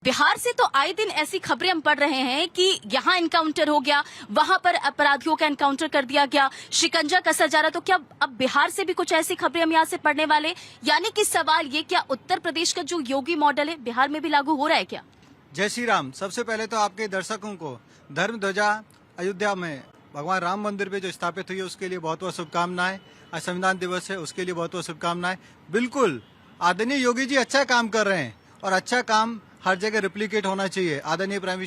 बिहार से तो आए दिन ऐसी खबरें हम पढ़ रहे हैं कि यहाँ एनकाउंटर हो गया, वहां पर अपराधियों का एनकाउंटर कर दिया गया, शिकंजा कसा जा रहा। तो क्या अब बिहार से भी कुछ ऐसी खबरें हम यहाँ से पढ़ने वाले? यानी कि सवाल ये, क्या उत्तर प्रदेश का जो योगी मॉडल है बिहार में भी लागू हो रहा है क्या? जय श्री राम। सबसे पहले तो आपके दर्शकों को धर्म ध्वजा अयोध्या में भगवान राम मंदिर पे जो स्थापित हुई है उसके लिए बहुत बहुत शुभकामनाएं। आज संविधान दिवस है, उसके लिए बहुत बहुत शुभकामनाएं। बिल्कुल आदरणीय योगी जी अच्छा काम कर रहे हैं और अच्छा काम हर जगह रिप्लिकेट होना चाहिए। आदरणीय प्राइम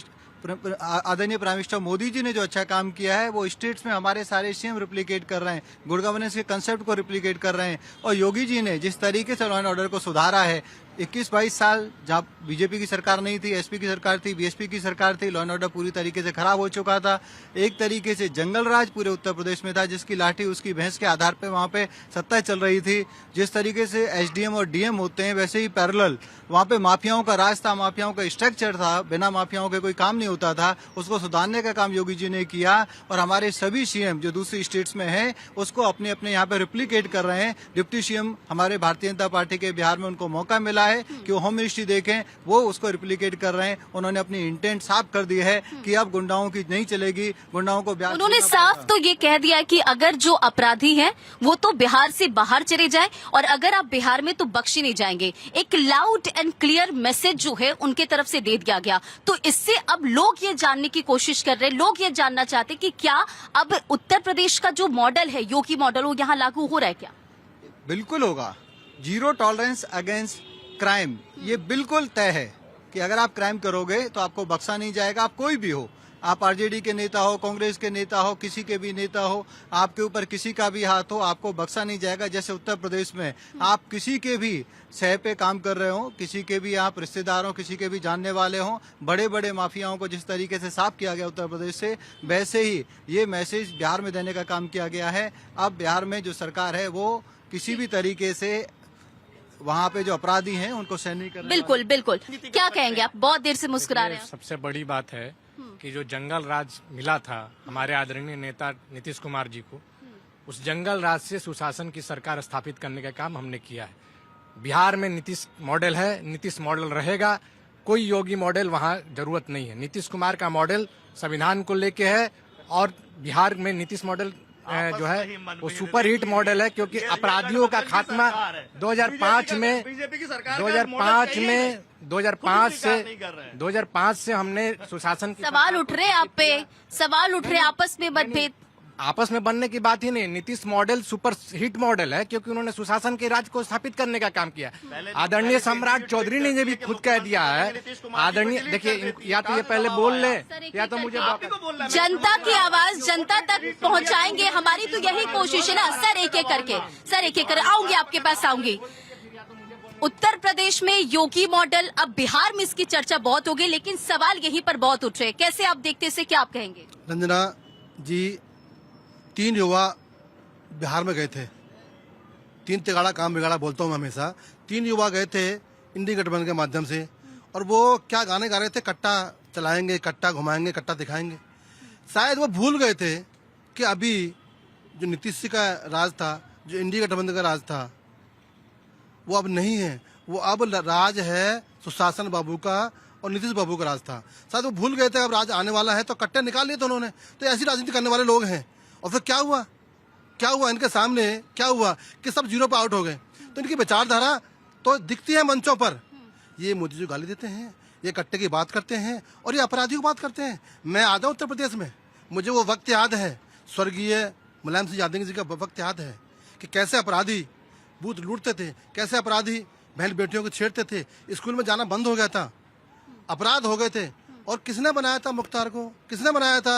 मिनिस्टर मोदी जी ने जो अच्छा काम किया है वो स्टेट्स में हमारे सारे सीएम रिप्लिकेट कर रहे हैं, गुड गवर्नेंस के कंसेप्ट को रिप्लिकेट कर रहे हैं। और योगी जी ने जिस तरीके से लॉ एंड ऑर्डर को सुधारा है, 21-22 साल जहाँ बीजेपी की सरकार नहीं थी, एसपी की सरकार थी, बीएसपी की सरकार थी, लॉ एंड ऑर्डर पूरी तरीके से खराब हो चुका था। एक तरीके से जंगल राज पूरे उत्तर प्रदेश में था, जिसकी लाठी उसकी भैंस के आधार पे वहाँ पे सत्ता चल रही थी। जिस तरीके से एसडीएम और डीएम होते हैं वैसे ही पैरेलल वहाँ पे माफियाओं का राज था, माफियाओं का स्ट्रक्चर था, बिना माफियाओं के कोई काम नहीं होता था। उसको सुधारने का काम योगी जी ने किया और हमारे सभी सीएम जो दूसरी स्टेट्स में हैं उसको अपने अपने यहाँ पे रिप्लिकेट कर रहे हैं। डिप्टी सीएम हमारे भारतीय जनता पार्टी के बिहार में उनको मौका मिला है कि वो होम मिनिस्ट्री देखें, वो उसको रिप्लिकेट कर रहे हैं। उन्होंने अपनी इंटेंट साफ कर दी है कि अब गुंडाओं की नहीं चलेगी, गुंडाओं को ब्याज। उन्होंने साफ तो ये कह दिया है कि अगर जो अपराधी हैं वो तो बिहार से बाहर चले जाए और अगर आप बिहार में तो बख्शे नहीं जाएंगे। एक लाउड एंड क्लियर मैसेज जो है उनके तरफ से दे दिया गया। तो इससे अब लोग ये जानने की कोशिश कर रहे हैं, लोग ये जानना चाहते कि क्या अब उत्तर प्रदेश का जो मॉडल है, योगी मॉडल, वो यहाँ लागू हो रहा है क्या? बिल्कुल होगा। जीरो टॉलरेंस अगेंस्ट क्राइम, ये बिल्कुल तय है कि अगर आप क्राइम करोगे तो आपको बख्शा नहीं जाएगा। आप कोई भी हो, आप आरजेडी के नेता हो, कांग्रेस के नेता हो, किसी के भी नेता हो, आपके ऊपर किसी का भी हाथ हो, आपको बख्शा नहीं जाएगा। जैसे उत्तर प्रदेश में आप किसी के भी सह पे काम कर रहे हो, किसी के भी आप रिश्तेदार हो, किसी के भी जानने वाले हो, बड़े बड़े माफियाओं को जिस तरीके से साफ किया गया उत्तर प्रदेश से, वैसे ही ये मैसेज बिहार में देने का काम किया गया है। अब बिहार में जो सरकार है वो किसी भी तरीके से वहाँ पे जो अपराधी हैं उनको सहन नहीं करने। बिल्कुल बिल्कुल। क्या कहेंगे आप? बहुत देर से मुस्कुरा रहे हैं। सबसे बड़ी बात है कि जो जंगल राज मिला था हमारे आदरणीय नेता नीतीश कुमार जी को, उस जंगल राज से सुशासन की सरकार स्थापित करने का काम हमने किया है। बिहार में नीतीश मॉडल है, नीतीश मॉडल रहेगा। कोई योगी मॉडल वहाँ जरूरत नहीं है। नीतीश कुमार का मॉडल संविधान को लेके है और बिहार में नीतीश मॉडल जो है वो सुपर हिट मॉडल है, क्योंकि अपराधियों का खात्मा 2005 से हमने सुशासन। सवाल उठ रहे आप पे, सवाल उठ रहे आपस में मतभेद। आपस में बनने की बात ही नहीं। Nitish model super hit model है क्योंकि उन्होंने सुशासन के राज को स्थापित करने का काम किया। आदरणीय सम्राट चौधरी ने ये भी खुद कह दिया है। आदरणीय देखिए, या तो ये पहले बोल ले या तो मुझे जनता की आवाज जनता तक पहुंचाएंगे, हमारी तो यही कोशिश है ना सर। एक एक करके सर, एक एक कर आऊंगी आपके पास, आऊंगी। उत्तर प्रदेश में योगी मॉडल, अब बिहार में इसकी चर्चा बहुत होगी, लेकिन सवाल यहीं पर बहुत उठ रहे। कैसे आप देखते, इसे क्या आप कहेंगे? रंजना जी, 3 युवा बिहार में गए थे। 3 तिगाड़ा काम बिगाड़ा बोलता हूँ मैं हमेशा। 3 युवा गए थे इंडी गठबंधन के माध्यम से और वो क्या गाने गा रहे थे, कट्टा चलाएंगे, कट्टा घुमाएंगे, कट्टा दिखाएंगे। शायद वो भूल गए थे कि अभी जो नीतीश जी का राज था, जो इंडी गठबंधन का राज था, वो अब नहीं है। वो अब राज है सुशासन बाबू का और नीतीश बाबू का राज था। शायद वो भूल गए थे अब राज आने वाला है तो कट्टे निकाल लिए थे उन्होंने। तो ऐसी राजनीति करने वाले लोग हैं। और फिर क्या हुआ, क्या हुआ इनके सामने? क्या हुआ कि सब जीरो पे आउट हो गए। तो इनकी विचारधारा तो दिखती है मंचों पर। ये मोदी जी गाली देते हैं, ये कट्टे की बात करते हैं और ये अपराधियों की बात करते हैं। मैं आ जाऊँ उत्तर प्रदेश में, मुझे वो वक्त याद है, स्वर्गीय मुलायम सिंह यादव जी का वक्त याद है कि कैसे अपराधी बूथ लूटते थे, कैसे अपराधी बहन बेटियों को छेड़ते थे। स्कूल में जाना बंद हो गया था, अपराध हो गए थे। और किसने बनाया था मुख्तार को, किसने बनाया था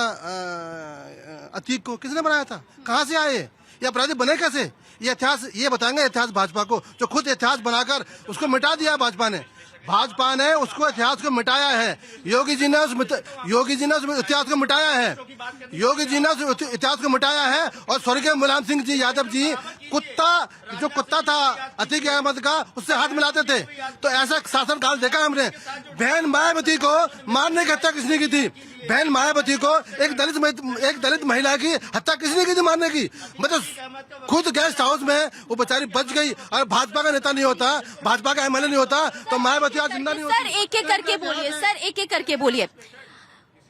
अतीक को, किसने बनाया था? कहाँ से आए ये अपराधी, बने कैसे? ये इतिहास ये बताएंगे इतिहास भाजपा को, जो खुद इतिहास बनाकर उसको मिटा दिया भाजपा ने। भाजपा ने उसको इतिहास को मिटाया है। योगी जी ने उस इतिहास को मिटाया है। योगी जी ने उस इतिहास को मिटाया है। और स्वर्गीय मुलायम सिंह जी यादव जी जो कुत्ता था अतीक अहमद का, उससे हाथ मिलाते थे। तो ऐसा शासन काल देखा हमने। बहन मायावती को मारने की हत्या किसने की थी? बहन मायावती को एक दलित महिला की हत्या किसने की थी मारने की? मतलब खुद गेस्ट हाउस में वो बेचारी बच गई। और भाजपा का नेता नहीं होता, भाजपा का एमएलए नहीं होता तो मायावती हथियार जिंदा नहीं सर होती। एक एक करके बोलिए, सर एक एक करके बोलिए।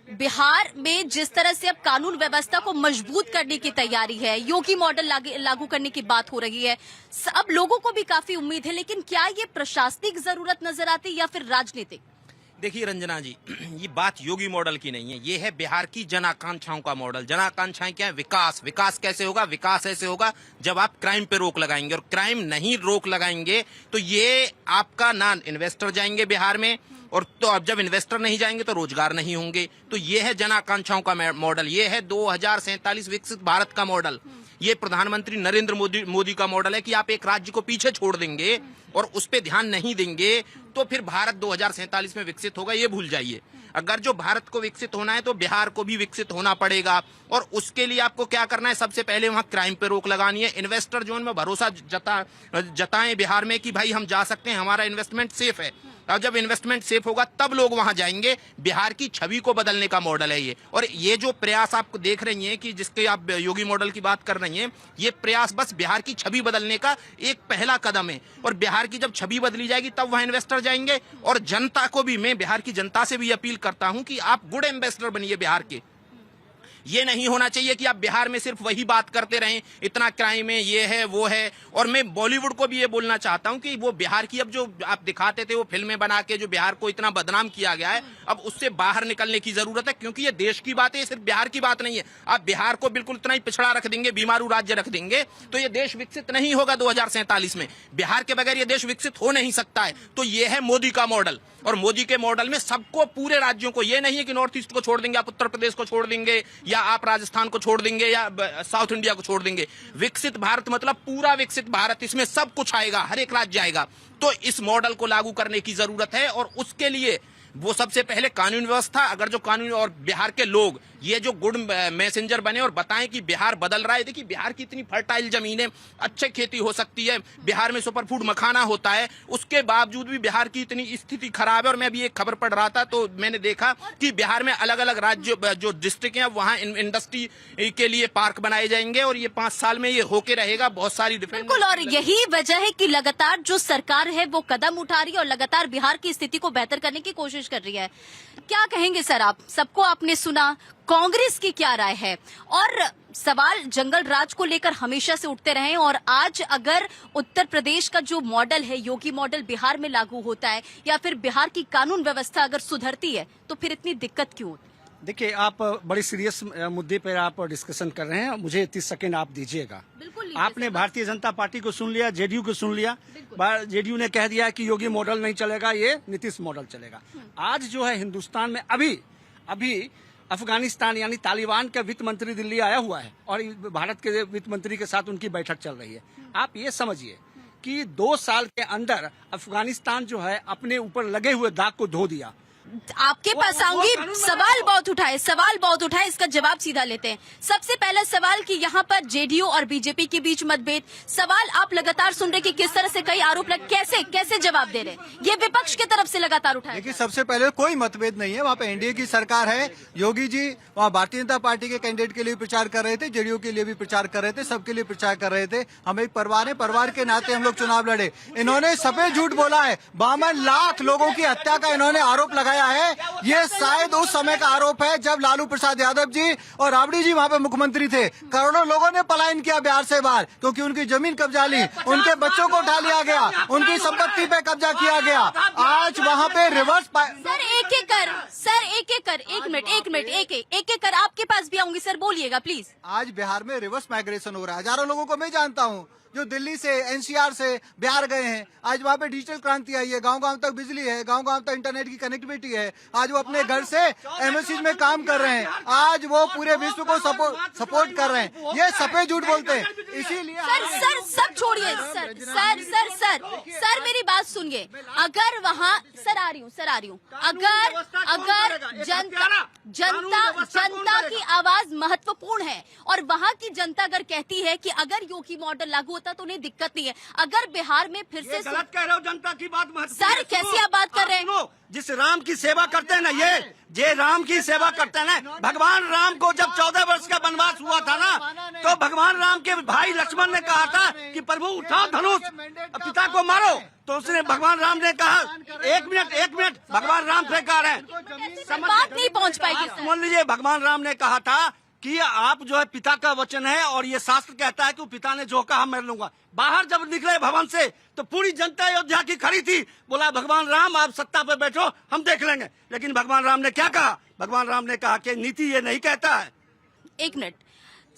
बिहार में जिस तरह से अब कानून व्यवस्था को मजबूत करने की तैयारी है, योगी मॉडल लागू करने की बात हो रही है, अब लोगों को भी काफी उम्मीद है, लेकिन क्या ये प्रशासनिक जरूरत नजर आती है या फिर राजनीतिक? देखिए रंजना जी, ये बात योगी मॉडल की नहीं है, ये है बिहार की जन आकांक्षाओं का मॉडल। जन आकांक्षाएं क्या है? विकास। विकास कैसे होगा? विकास ऐसे होगा जब आप क्राइम पे रोक लगाएंगे, और क्राइम नहीं रोक लगाएंगे तो ये आपका ना इन्वेस्टर जाएंगे बिहार में, और तो अब जब इन्वेस्टर नहीं जाएंगे तो रोजगार नहीं होंगे। तो ये है जन आकांक्षाओं का मॉडल, ये है 2047 विकसित भारत का मॉडल। ये प्रधानमंत्री नरेंद्र मोदी का मॉडल है कि आप एक राज्य को पीछे छोड़ देंगे और उस पर ध्यान नहीं देंगे तो फिर भारत 2047 में विकसित होगा, ये भूल जाइए। अगर जो भारत को विकसित होना है तो बिहार को भी विकसित होना पड़ेगा, और उसके लिए आपको क्या करना है? सबसे पहले वहां क्राइम पे रोक लगानी है। इन्वेस्टर जोन में भरोसा जताएं बिहार में कि भाई हम जा सकते हैं, हमारा इन्वेस्टमेंट सेफ है। और जब इन्वेस्टमेंट सेफ होगा तब लोग वहां जाएंगे। बिहार की छवि को बदलने का मॉडल है ये। और ये जो प्रयास आप देख रही हैं कि जिसके आप योगी मॉडल की बात कर रही हैं, ये प्रयास बस बिहार की छवि बदलने का एक पहला कदम है। और बिहार की जब छवि बदली जाएगी तब वहां इन्वेस्टर जाएंगे। और जनता को भी, मैं बिहार की जनता से भी अपील करता हूं कि आप गुड एम्बेसडर बनिए बिहार के। ये नहीं होना चाहिए कि आप बिहार में सिर्फ वही बात करते रहें, इतना क्राइम है, ये है, वो है। और मैं बॉलीवुड को भी ये बोलना चाहता हूं कि वो बिहार की अब जो आप दिखाते थे, वो फिल्में बना के जो बिहार को इतना बदनाम किया गया है, अब उससे बाहर निकलने की जरूरत है, क्योंकि ये देश की बात है, सिर्फ बिहार की बात नहीं है। आप बिहार को बिल्कुल इतना ही पिछड़ा रख देंगे, बीमारू राज्य रख देंगे, तो ये देश विकसित नहीं होगा 2047 में। बिहार के बगैर ये देश विकसित हो नहीं सकता है। तो ये है मोदी का मॉडल, और मोदी के मॉडल में सबको, पूरे राज्यों को, ये नहीं है कि नॉर्थ ईस्ट को छोड़ देंगे, आप उत्तर प्रदेश को छोड़ देंगे, या आप राजस्थान को छोड़ देंगे, या साउथ इंडिया को छोड़ देंगे। विकसित भारत मतलब पूरा विकसित भारत, इसमें सब कुछ आएगा, हर एक राज्य आएगा। तो इस मॉडल को लागू करने की जरूरत है, और उसके लिए वो सबसे पहले कानून व्यवस्था, अगर जो कानून, और बिहार के लोग ये जो गुड मैसेंजर बने और बताएं कि बिहार बदल रहा है। देखिए बिहार की इतनी फर्टाइल जमीन है, अच्छी खेती हो सकती है, बिहार में सुपर फूड मखाना होता है, उसके बावजूद भी बिहार की इतनी स्थिति खराब है। और मैं अभी एक खबर पढ़ रहा था तो मैंने देखा कि बिहार में अलग अलग राज्य जो डिस्ट्रिक्ट हैं वहां इंडस्ट्री के लिए पार्क बनाए जाएंगे, और ये 5 साल में ये होके रहेगा। बहुत सारी बिल्कुल, और यही वजह है कि लगातार जो सरकार है वो कदम उठा रही है और लगातार बिहार की स्थिति को बेहतर करने की कोशिश कर रही है। क्या कहेंगे सर आप? सबको आपने सुना, कांग्रेस की क्या राय है? और सवाल जंगल राज को लेकर हमेशा से उठते रहे, और आज अगर उत्तर प्रदेश का जो मॉडल है, योगी मॉडल, बिहार में लागू होता है, या फिर बिहार की कानून व्यवस्था अगर सुधरती है, तो फिर इतनी दिक्कत क्यों होती? देखिए, आप बड़ी सीरियस मुद्दे पर आप डिस्कशन कर रहे हैं, मुझे 30 सेकंड आप दीजिएगा। बिल्कुल, आपने भारतीय जनता पार्टी को सुन लिया, जेडीयू को सुन लिया। जेडीयू ने कह दिया कि योगी मॉडल नहीं चलेगा, ये नीतीश मॉडल चलेगा। आज जो है हिंदुस्तान में अभी अफगानिस्तान यानी तालिबान का वित्त मंत्री दिल्ली आया हुआ है, और भारत के वित्त मंत्री के साथ उनकी बैठक चल रही है। आप ये समझिए कि 2 साल के अंदर अफगानिस्तान जो है अपने ऊपर लगे हुए दाग को धो दिया। आपके पास आऊंगी, सवाल बहुत उठाए, इसका जवाब सीधा लेते हैं। सबसे पहला सवाल कि यहाँ पर जेडीयू और बीजेपी के बीच मतभेद, सवाल आप लगातार सुन रहे कि किस तरह से कई आरोप कैसे जवाब दे रहे, ये विपक्ष की तरफ से लगातार उठाए। देखिए सबसे पहले कोई मतभेद नहीं है, वहाँ पे एनडीए की सरकार है। योगी जी वहाँ भारतीय जनता पार्टी के कैंडिडेट के लिए प्रचार कर रहे थे, जेडीयू के लिए भी प्रचार कर रहे थे, सबके लिए प्रचार कर रहे थे। हम एक परिवार है, परिवार के नाते हम लोग चुनाव लड़े। इन्होंने सफेद झूठ बोला है, 52 लाख लोगों की हत्या का इन्होंने आरोप लगाया है। ये शायद उस समय का आरोप है जब लालू प्रसाद यादव जी और राबड़ी जी वहाँ पे मुख्यमंत्री थे। करोड़ों लोगों ने पलायन किया बिहार से बाहर, क्योंकि उनकी जमीन कब्जा ली, उनके बच्चों को उठा लिया गया, उनकी संपत्ति पे कब्जा किया गया। आज वहाँ पे रिवर्स सर एक मिनट कर आपके पास भी आऊंगी सर, बोलिएगा प्लीज। आज बिहार में रिवर्स माइग्रेशन हो रहा है। हजारों लोगों को मैं जानता हूँ जो दिल्ली से, एनसीआर से बिहार गए हैं। आज वहाँ पे डिजिटल क्रांति आई है, गांव-गांव तक बिजली है, गांव-गांव तक इंटरनेट की कनेक्टिविटी है। आज वो अपने घर से एमएससी में काम कर रहे हैं। आज वो पूरे विश्व को सपोर्ट कर रहे हैं। ये सफेद झूठ बोलते हैं, इसीलिए सर सब छोड़िए। सर मेरी बात सुनिए। अगर वहाँ सर आ रही हूँ, अगर जनता की आवाज महत्वपूर्ण है, और वहाँ की जनता अगर कहती है कि अगर योगी मॉडल लागू होता तो उन्हें दिक्कत नहीं है, अगर बिहार में फिर से गलत कह रहे हो, जनता की बात सर कैसी आप बात कर रहे हैं? जिस राम की सेवा करते हैं ना, ये राम की सेवा करते हैं ना। भगवान राम को जब 14 वर्ष का वनवास हुआ था ना, तो भगवान राम के भाई लक्ष्मण ने कहा था कि प्रभु उठाओ धनुष, पिता को मारो। तो उसने भगवान राम ने कहा एक मिनट भगवान राम से कह रहे हैं, बात नहीं पहुंच पाएगी सर। मान लीजिए भगवान राम ने कहा था कि आप जो है पिता का वचन है, और ये शास्त्र कहता है कि पिता ने जो कहा मैं लूंगा। बाहर जब निकले भवन से तो पूरी जनता अयोध्या की खड़ी थी, बोला भगवान राम आप सत्ता पे बैठो, हम देख लेंगे। लेकिन भगवान राम ने क्या कहा? भगवान राम ने कहा कि नीति ये नहीं कहता है। एक मिनट,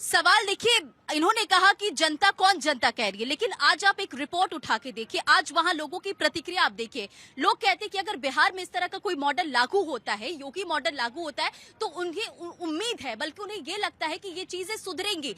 सवाल देखिए, इन्होंने कहा कि जनता कौन जनता कह रही है, लेकिन आज आप एक रिपोर्ट उठा के देखिए, आज वहां लोगों की प्रतिक्रिया आप देखिए। लोग कहते हैं कि अगर बिहार में इस तरह का कोई मॉडल लागू होता है, योगी मॉडल लागू होता है, तो उन्हें उम्मीद है, बल्कि उन्हें ये लगता है कि ये चीजें सुधरेंगी।